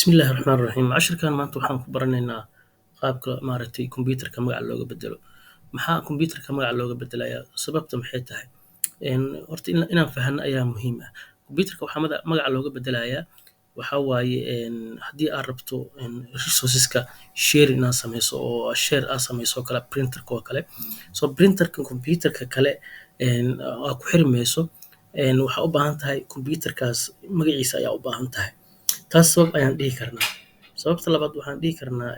Bismillahi Raxmaani Raxiim. Cashirkan maanta waxaan ku baranaynaa qaabka kombiyuutarka magaca looga bedelo. Maxaa kombiyuutarka magaca looga bedelayaa? Sababta maxay tahay? Horta inaan fahanno ayaa muhiim ah. Kombiyuutarka waxaa magaca looga bedelayaa waxaa waaye haddii aad rabto resourceska sharing inaad sameyso oo share aad sameyso oo kale printerka oo kale. So printerka kombiyuutarka kale aad ku xiri mayso waxaa u baahan tahay kombiyuutarkaas magaciisa ayaa u baahan tahay. Taas sabab ayaan dhihi karnaa. Sababta labaad waxaan dhihi karnaa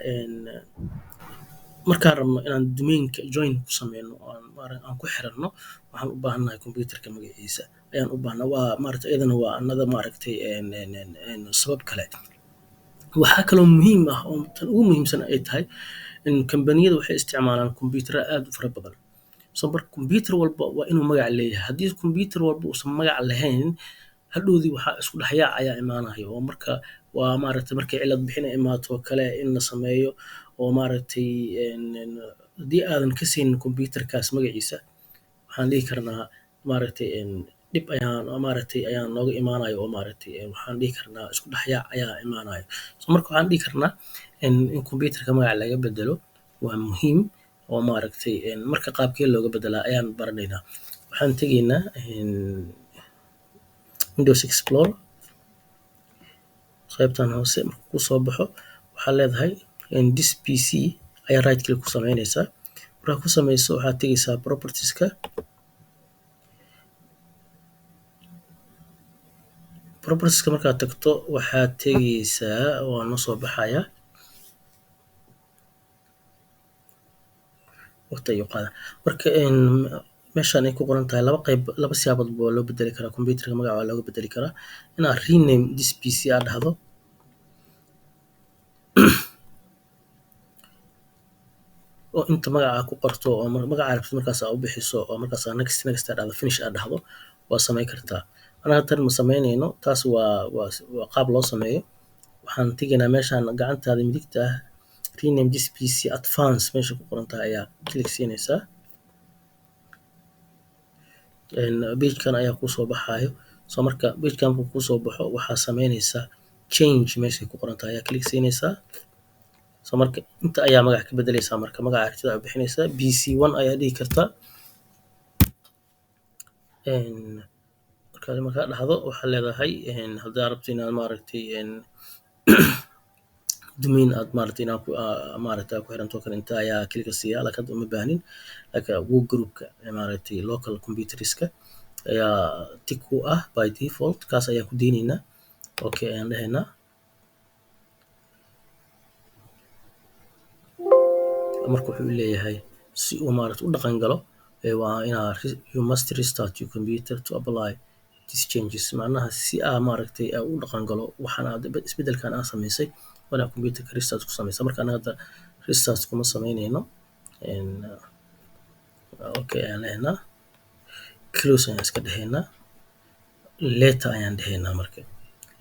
markaan rabno inaan domain-ka join ku sameyno oo aan ku xiranno waxaan u baahannahay kombiyuutarka magaciisa ayaan u baahnaa. Waa iyadana waa another sabab kale. Waxaa kaloo muhiim ah oo tan ugu muhiimsan ay tahay in kambaniyada waxay isticmaalaan kombiyuutaro aad u fara badan. So marka kombiyuutar walba waa inuu magac leeyahay. Haddii kombiyuutar walba uusan magac lahayn hadhowdii waxaa isku dhex yaac ayaa imaanaya oo marka waa markay cilad bixin ay imaato oo kale in la sameeyo oo haddii aadan ka saynin kombiyuutarkaas magaciisa waxaan dhihi karnaa dhib ayaan nooga imaanayo oo waxaan dhihi karnaa isku dhex yaac ayaa imaanayo. So marka waxaan dhihi karnaa in kombiyuutarka magaca laga bedelo waa muhiim oo marka qaabkee looga bedelaa ayaan baranaynaa. Waxaan tegaynaa Windows Explorer qaybtan hoose markuu ku soo baxo waxaa leedahay this PC ayaa right click ku sameynaysaa. Markaa ku sameyso waxaad tegaysaa properties-ka. Properties-ka markaad tagto waxaad tegaysaa waa noo soo baxaya. Waqti ayuu qaadaa. Marka meeshaan ay ku qoran tahay laba siyaabood waa loo bedeli karaa kombiyuutarka magaca waa looga bedeli karaa. Inaad rename this PC aad dhahdo oo inta magaca ku qorto oo magaca rabtid markaas aad u bixiso oo markaas aad next aad dhahdo finish aad dhahdo waa sameyn kartaa. Anaga tan ma sameynayno taas waa qaab loo sameeyo. Waxaan tegaynaa meeshaan gacantaada midigta ah rename this PC advance meesha ku qoran tahay ayaa click siinaysaa. Page-kan ayaa kuu soo baxayo. So marka page-kan markuu kuu soo baxo waxaa sameynaysaa change meeshay ku qoran tahay ayaa click siinaysaa. So marka inta ayaa magac ka bedelaysaa marka magaca rabtid aad bixinaysaa PC1 ayaa dhihi kartaa. Markaad dhahdo waxaa leedahay haddaad rabto inaad domain aad inaad ku xiranto kale inta ayaa click siiyaa laakiin uma baahnin. Laakiin work group-ka local computerska ayaa tick ku ah by default kaas ayaa ku deynaynaa. Okay ayaan dhahaynaa. Marka wuxuu leeyahay si uu u dhaqan galo waa inaad you must restart your computer to apply these changes. Macnaha si u dhaqan galo waxaan isbedelkan aan sameysay waa inaad kombiyuutarka restart ku sameysaa. Marka anaga hadda restart kuma sameynayno. Okay ayaan dhahaynaa. Close ayaan iska dhahaynaa. Later ayaan dhahaynaa marka.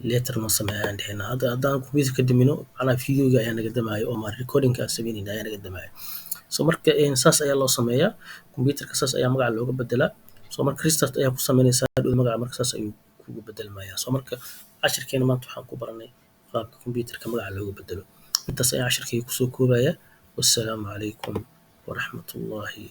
Later noo samee ayaan dhahaynaa. Haddaan kombiyuutarka damino macnaha video-ga ayaa naga damaayo oo recording-ka aan sameynayna ayaa naga damaayo. So marka saas ayaa loo sameeyaa. Kombiyuutarka saas ayaa magaca looga bedelaa. So marka restart ayaa ku sameynaysaa hadhow magaca marka saas ayuu kugu bedelmayaa. So marka cashirkeena maanta waxaan ku baranay qaabka kombiyuutarka magaca looga bedelo. Intaas ayaan cashirkeyga kusoo koobayaa. Wassalaamu calaykum waraxmatullaahi